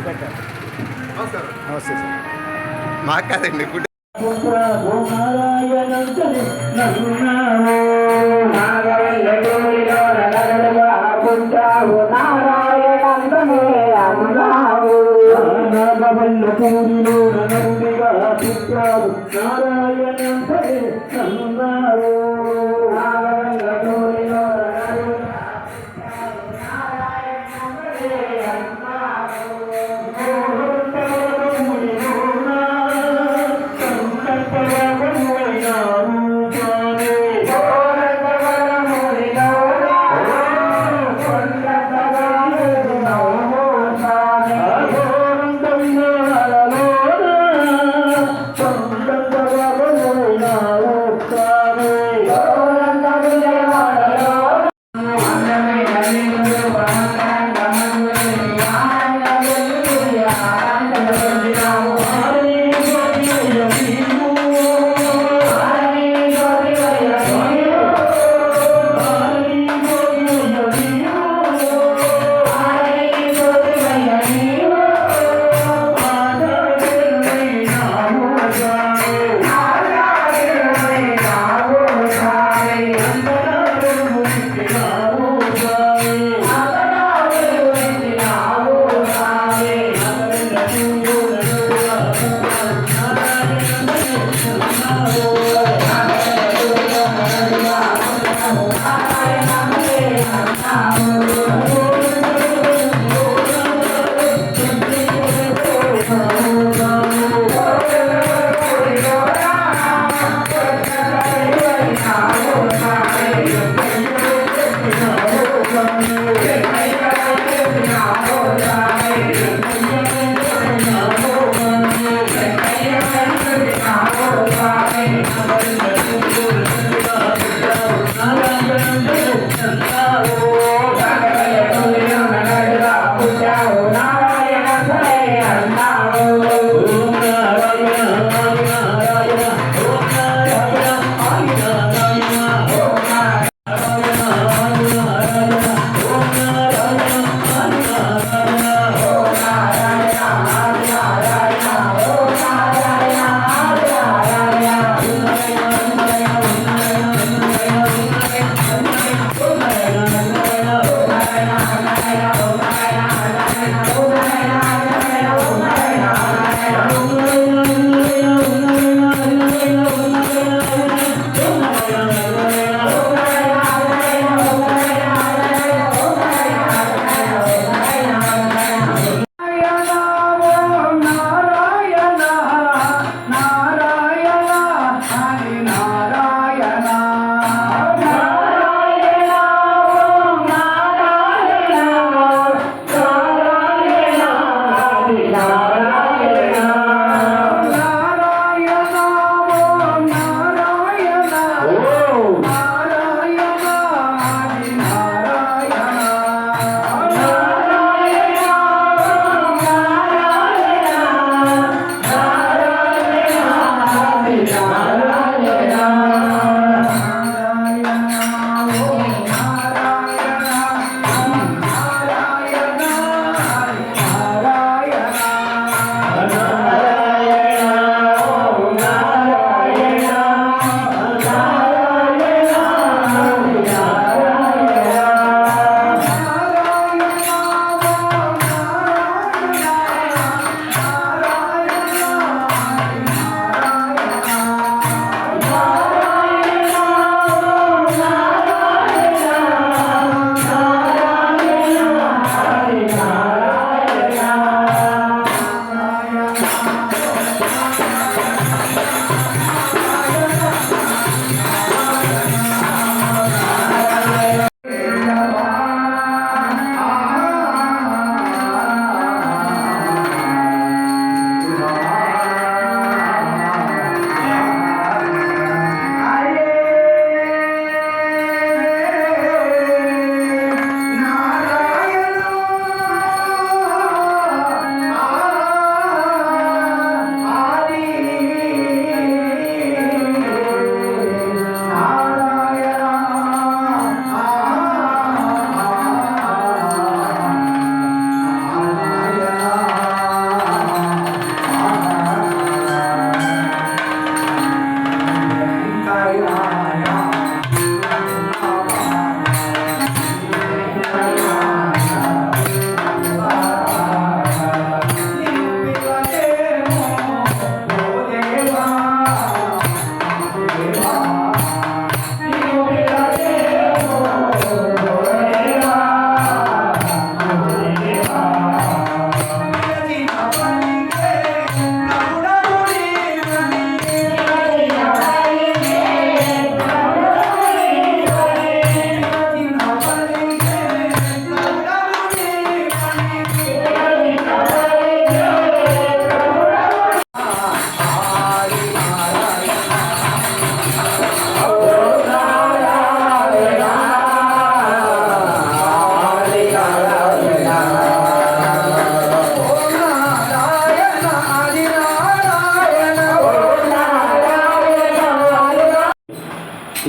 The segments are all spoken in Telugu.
నమస్తే సార్. మాకు కాదండి ఇప్పుడు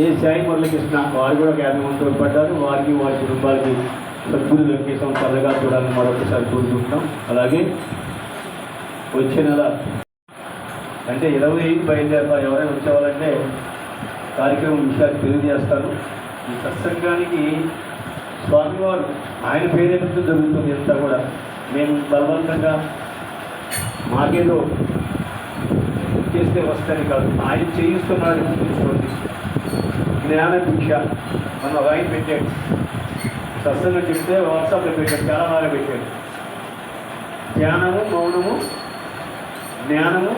ఏ సాయి మురళకృష్ణ వారు కూడా 50 మంది తోడ్పడ్డారు. వారికి వారి కుటుంబాలకి సద్గురు వెంకటేశ్వరం చల్లగా చూడాలని మరొకసారి కోరుకుంటున్నాం. అలాగే వచ్చే నెల అంటే 25 బయలుదేరతారు. ఎవరైనా వచ్చేవాళ్ళంటే కార్యక్రమం విషయాలు తెలియజేస్తాను. ఈ సత్సంగానికి స్వామివారు ఆయన పేరెంతో జరుగుతుంది అంతా కూడా. మేము బలవంతంగా మాకేదో చేస్తే వస్తాయి కాదు, ఆయన చేయిస్తున్నాడు. తీసుకోండి, జ్ఞాన భిక్ష మనం ఒక ఆయన పెట్టాడు. సత్సంగం చెప్తే వాట్సాప్లో పెట్టాడు, చాలా బాగా పెట్టాడు. ధ్యానము, మౌనము, జ్ఞానము,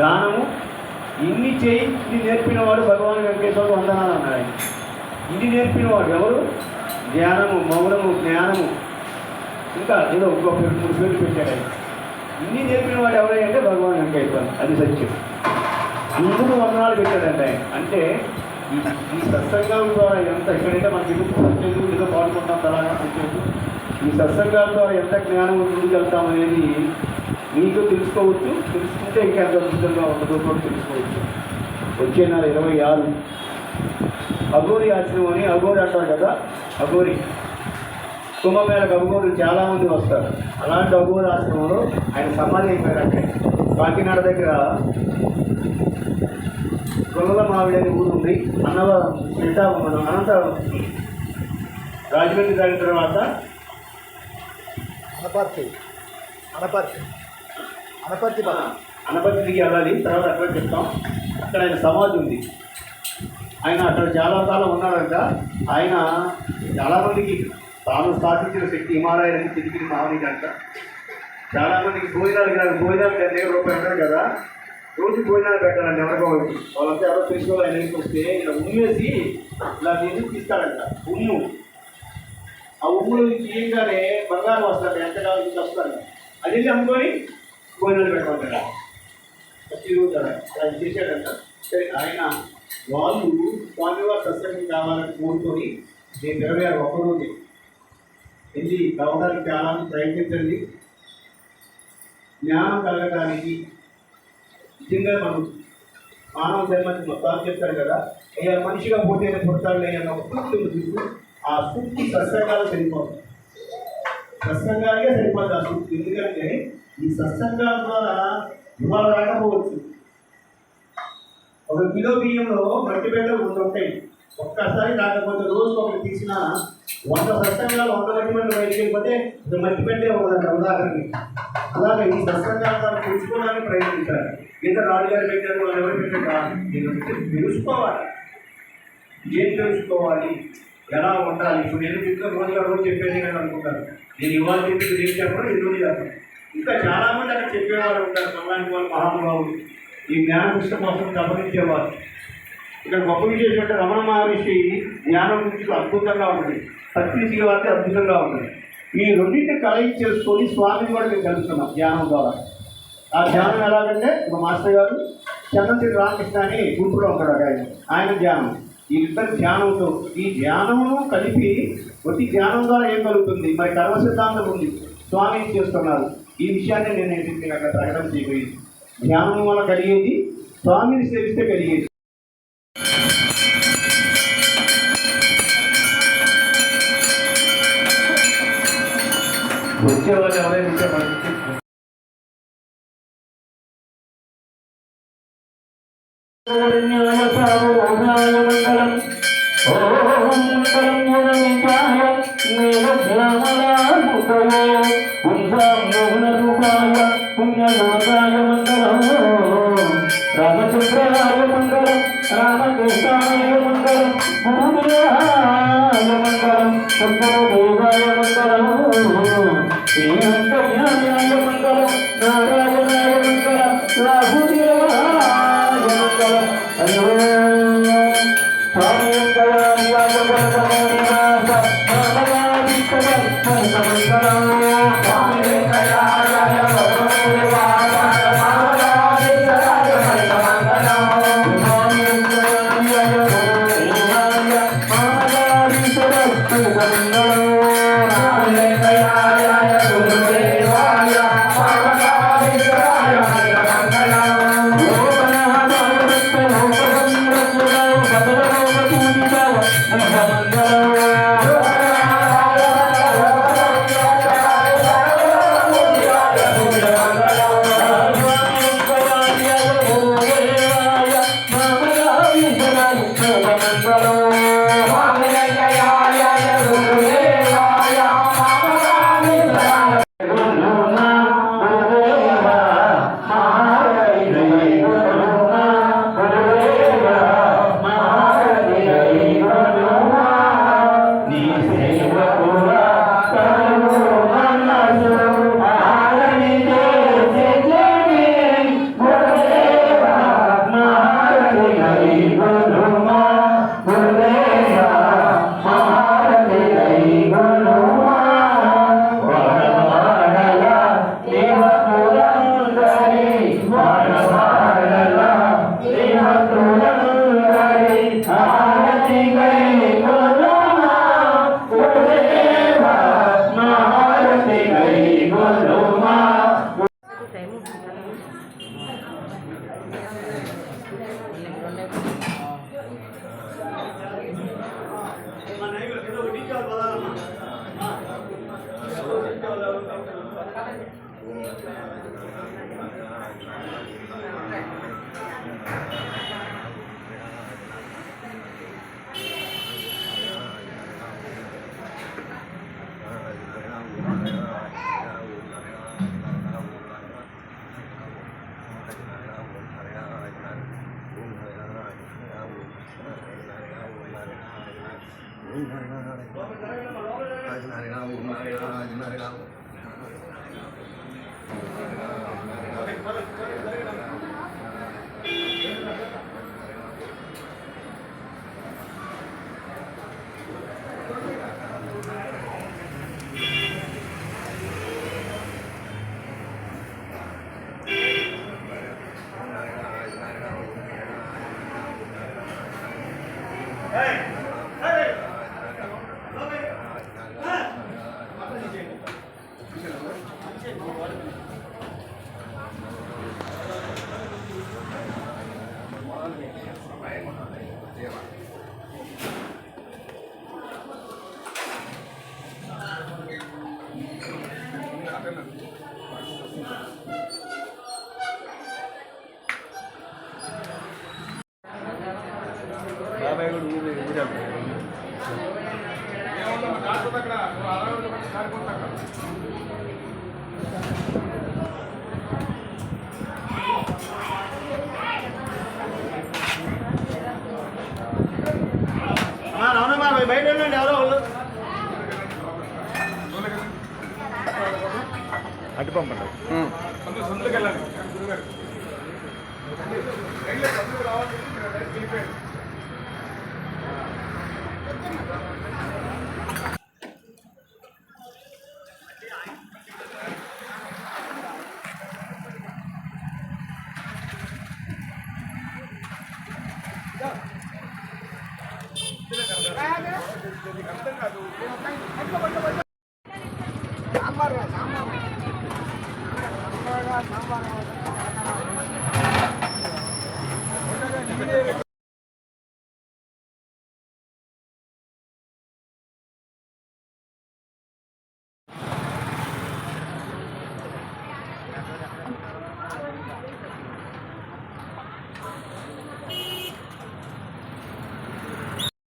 గానము ఇన్ని చేయి ఇన్ని నేర్పినవాడు భగవాన్ వెంకటేశ్వరుడు వందనాలు అన్నాడు ఆయన. ఇన్ని నేర్పినవాడు ఎవరు? ధ్యానము, మౌనము, జ్ఞానము, ఇంకా ఏదో ఇంకొక 3 పేర్లు పెట్టాడు ఆయన. ఇన్ని నేర్పినవాడు ఎవరంటే భగవాన్ వెంకటేశ్వరుడు. అది సత్యం. అందరూ వందనాలు పెట్టాడంటే ఆయన. అంటే ఈ సత్సంగాల ద్వారా ఎంత ఎక్కడైతే మనకి ఎందుకు ఏదో పాల్గొంటాం అలాగా వచ్చేది. ఈ సత్సంగాల ద్వారా ఎంత జ్ఞానం ముందుకెళ్తామనేది మీకు తెలుసుకోవచ్చు. తెలుసుకుంటే ఇంకా ఎంత అద్భుతంగా ఉండదో కూడా తెలుసుకోవచ్చు. వచ్చే నెల 26 అఘోరి ఆశ్రమం అని, అఘోరి అంటారు కదా, అఘోరి కుంభమేళకు అఘోరులు చాలామంది వస్తారు. అలాంటి అఘోరి ఆశ్రమంలో ఆయన సమాధి అయిపోయారంటే కాకినాడ దగ్గర గొల్లల మావిడి అనే ఊరు ఉంది. మనం అనంతరం రాజమండ్రి దాని తర్వాత అనపర్తికి వెళ్ళాలి. తర్వాత అక్కడ చెప్తాం. అక్కడ ఆయన సమాధి ఉంది. ఆయన అక్కడ చాలా కాలం ఉన్నాడంట. ఆయన చాలామందికి తాను స్థాపించిన శక్తి హిమాలయాన్ని తిరిగి మావనికి అంట. చాలామందికి భోజనాలు ₹1000 అంటారు కదా, రోజు భోజనాలు పెట్టాలండి ఎవరికో. వాళ్ళంతా ఎవరో తెలిసిన ఆయన వస్తే ఇలా ఉమ్మేసి ఇలా తీసుకెళ్ళంట. ఉమ్ము, ఆ ఉమ్ములు తీయగానే బంగారం వస్తాడు. ఎంతకాలం నుంచి వస్తాడు. అది అమ్ముకొని భోజనాలు పెట్టమంటాడు. ప్రతిరోజు ఆయన చేశాడంట. సరే, ఆయన వాళ్ళు స్వామివారి సత్సంగం కావాలని కోరుకొని నేను 26 ఒక్కరోజు వెళ్ళి కావడానికి చాలా ప్రయత్నించండి. జ్ఞానం కలగడానికి నిజంగా మనం మానవ జన్మకి మొత్తం చెప్తారు కదా, అయ్యా మనిషిగా పోతే పుడతాడు అన్న ఒక స్ఫూర్తి చూసి ఆ స్ఫూర్తి సత్సంగాలు సరిపోతుంది. సత్సంగాలకే సరిపోతుంది ఆ స్ఫూర్తి. ఎందుకంటే ఈ సత్సంగాల ద్వారా ఇవాళ రాకపోవచ్చు. 1 కిలో బియ్యంలో మట్టి బిడ్డలు 100 ఉంటాయి. ఒక్కసారి రాకపోతే రోజు ఒకటి తీసిన 100 సత్సంగాలు 100 మట్టి బిడ్డలు బయటికి వెళ్ళిపోతే మట్టి బిడ్డే ఉండదంట. ఉదాహరణకి అలాగే ఈ సత్సంగాలు తెలుసుకోవడానికి ప్రయత్నించాలి. ఇంకా రాజుగారు పెట్టారు, వాళ్ళు ఎవరు పెట్టారు తెలుసుకోవాలి. ఏం తెలుసుకోవాలి, ఎలా ఉండాలి. ఇప్పుడు నేను ఇంట్లో రోజు చెప్పేది నేను అనుకుంటాను. నేను ఇవాళ చెప్పి ఏం చెప్పడం ఎదురు చెప్పను. ఇంకా చాలామంది అక్కడ చెప్పేవాళ్ళు ఉంటారు. అలాంటి వాళ్ళు మహానుభావులు ఈ జ్ఞాన కృష్ణ కోసం గమనించేవారు. ఇక్కడ గొప్ప విశేషం అంటే రమణ మహర్షి జ్ఞానం గురించి అద్భుతంగా ఉంటుంది. సత్యశ్రీ వారికి అద్భుతంగా ఉంటుంది. ఈ రెండింటిని కలయిక చేసుకొని స్వామిని కూడా మేము కలుస్తున్నాం ధ్యానం ద్వారా. ఆ ధ్యానం ఎలాగంటే ఒక మాస్టర్ గారు చంద్రశ్రీ రామకృష్ణ అని గుంటూరులో ఉంటాడు. ఆయన ధ్యానం, వీళ్ళిద్దరు ధ్యానంతో ఈ ధ్యానమును కలిపి ఒట్టి ధ్యానం ద్వారా ఏం కలుగుతుంది, మరి కర్మ సిద్ధాంతం ఉంది, స్వామి చేస్తున్నారు. ఈ విషయాన్ని నేను అక్కడ ప్రకటన చేయబోయింది. ధ్యానం వల్ల కలిగేది, స్వామిని సేవిస్తే కలిగేది. వచ్చేవాళ్ళు ఎవరైనా రామచంద్రాయ మంగళం, రామకృష్ణాయ మంగళం, భూమియాయ మంగళం, శంకరదేవాయ మంగళం, శ్రీరంగజ్ఞానాయ మంగళం, నారాయణాయ మంగళం, రాహుదేవాయ మంగళం. అయ్యో స్వామి మంగళం బాబాయ్ కూడా ఊరే అవునమ్మా బయట ఉండండి ఎవరో వాళ్ళు అటు పంపండి సాంబార్